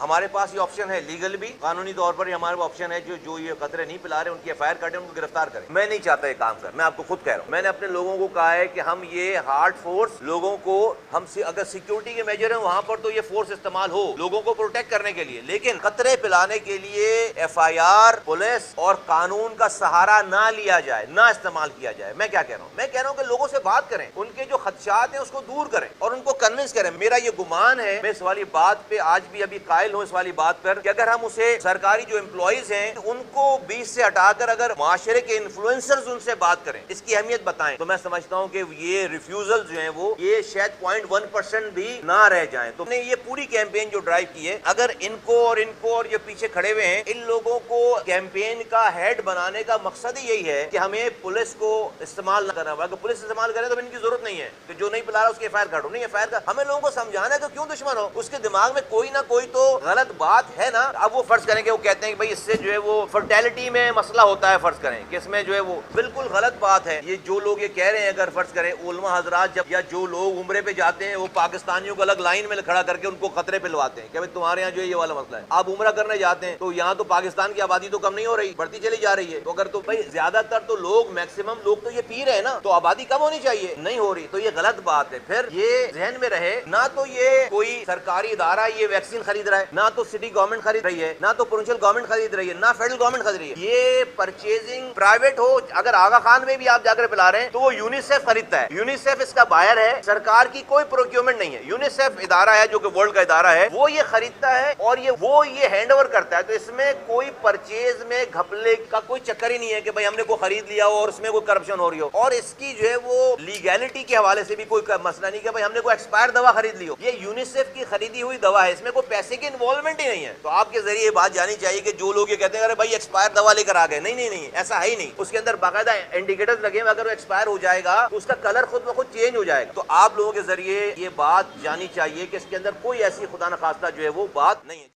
ہمارے پاس یہ آپشن ہے، لیگل بھی، قانونی طور پر ہمارے پاس آپشن ہے، جو یہ قطرے نہیں پلا رہے ان کی ایف آئی آر کاٹیں، ان کو گرفتار کریں۔ میں نہیں چاہتا یہ کام کر، میں آپ کو خود کہہ رہا ہوں، میں نے اپنے لوگوں کو کہا ہے کہ ہم یہ ہارڈ فورس لوگوں کو، ہم اگر سیکیورٹی کے میجر ہیں وہاں پر تو یہ فورس استعمال ہو لوگوں کو پروٹیکٹ کرنے کے لیے، لیکن قطرے پلانے کے لیے ایف آئی آر، پولیس اور قانون کا سہارا نہ لیا جائے، نہ استعمال کیا جائے۔ میں کیا کہہ رہا ہوں؟ میں کہہ رہا ہوں کہ لوگوں سے بات کریں، ان کے جو خدشات ہیں اس کو دور کریں اور ان کو کنونس کریں۔ میرا یہ گمان ہے، میں اس والی بات پہ آج بھی ابھی قائل ہوں اس والی بات پر، کہ اگر ہم اسے سرکاری جو امپلائیز ہیں ان کو بیچ سے ہٹا کر اگر معاشرے کے انفلوئنسرز ان سے بات کریں، اس کی اہمیت بتائیں، تو میں سمجھتا ہوں کہ یہ ریفیوزل جو ہیں وہ یہ شاید 0.1% بھی نہ رہ جائیں۔ تو نے یہ پوری کیمپین جو ڈرائیو کی ہے، اگر ان کو اور جو پیچھے کھڑے ہوئے ہیں ان لوگوں کو کیمپین کا ہیڈ بنانے کا مقصد ہی یہی ہے کہ ہمیں پولیس کو استعمال نہ کرنا، اگر پولیس استعمال کرے تو ان کی ضرورت نہیں ہے کہ جو نہیں پلا رہا اس کے ایف آئی آر کاٹو، نہیں ایف آئی آر کا ہمیں لوگوں کو سمجھانا ہے کہ کیوں دشمن ہو، اس کے دماغ میں کوئی نہ کوئی تو غلط بات ہے نا۔ اب وہ فرض کریں کہ وہ کہتے ہیں کہ بھائی اس سے جو ہے وہ فرٹیلٹی میں مسئلہ ہوتا ہے، فرض کریں کہ اس میں جو ہے وہ بالکل غلط بات ہے۔ یہ جو لوگ یہ کہہ رہے ہیں، اگر فرض کریں علماء حضرات جب یا جو لوگ عمرے پہ جاتے ہیں وہ پاکستانیوں کو الگ لائن میں کھڑا کر کے ان کو خطرے پہ لواتے ہیں کہ بھائی تمہارے یہاں جو ہے یہ والا مسئلہ ہے، آپ عمرہ کرنے جاتے ہیں تو یہاں تو پاکستان کی آبادی تو کم نہیں ہو رہی، بڑھتی چلی جا رہی ہے، تو اگر تو بھائی زیادہ تر تو لوگ میکسیمم لوگ تو یہ پی رہے ہیں نا، تو آبادی کم ہونی چاہیے، نہیں ہو رہی، تو یہ غلط بات ہے۔ پھر یہ ذہن میں رہے، نہ تو یہ کوئی سرکاری ادارہ یہ ویکسین خرید رہا ہے، نہ تو سٹی گورنمنٹ خرید رہی ہے، نہ تو پروونشل گورنمنٹ خرید رہی ہے، نہ فیڈرل گورنمنٹ خرید رہی ہے، یہ پرچیزنگ پرائیویٹ ہو۔ اگر آغا خان میں بھی آپ جا کر پلا رہے ہیں تو وہ یونیسیف خریدتا ہے، یونیسیف اس کا بائر ہے، سرکار کی کوئی پروکیورمنٹ نہیں ہے، یونیسیف ادارہ ہے جو کہ ورلڈ کا ادارہ ہے، وہ یہ خریدتا ہے اور وہ یہ ہینڈ اوور کرتا ہے، تو اس میں کوئی پرچیز میں گھپلے کا کوئی چکر ہی نہیں ہے کہ بھائی ہم نے کوئی خرید لیا ہو اور اس میں کوئی کرپشن ہو رہی ہو، اور اس کی جو ہے وہ لیگیلٹی کے حوالے سے بھی کوئی مسئلہ نہیں کہ بھائی ہم نے کوئی ایکسپائر دوا خرید لی ہو، یہ یونیسیف کی خریدی ہوئی دوا ہے، اس میں کوئی پیسے کی انوالومنٹ ہی نہیں ہے۔ تو آپ کے ذریعے یہ بات جانی چاہیے کہ جو لوگ یہ کہتے ہیں ارے بھائی ایکسپائر دوا لے کر آ گئے، نہیں نہیں نہیں، ایسا ہے ہی نہیں، اس کے اندر باقاعدہ انڈیکیٹرز لگے ہیں، اگر وہ ایکسپائر ہو جائے گا تو اس کا کلر خود بخود چینج ہو جائے گا۔ تو آپ لوگوں کے ذریعے یہ بات جانی چاہیے کہ اس کے اندر کوئی ایسی خدا نخواستہ جو ہے وہ بات نہیں ہے۔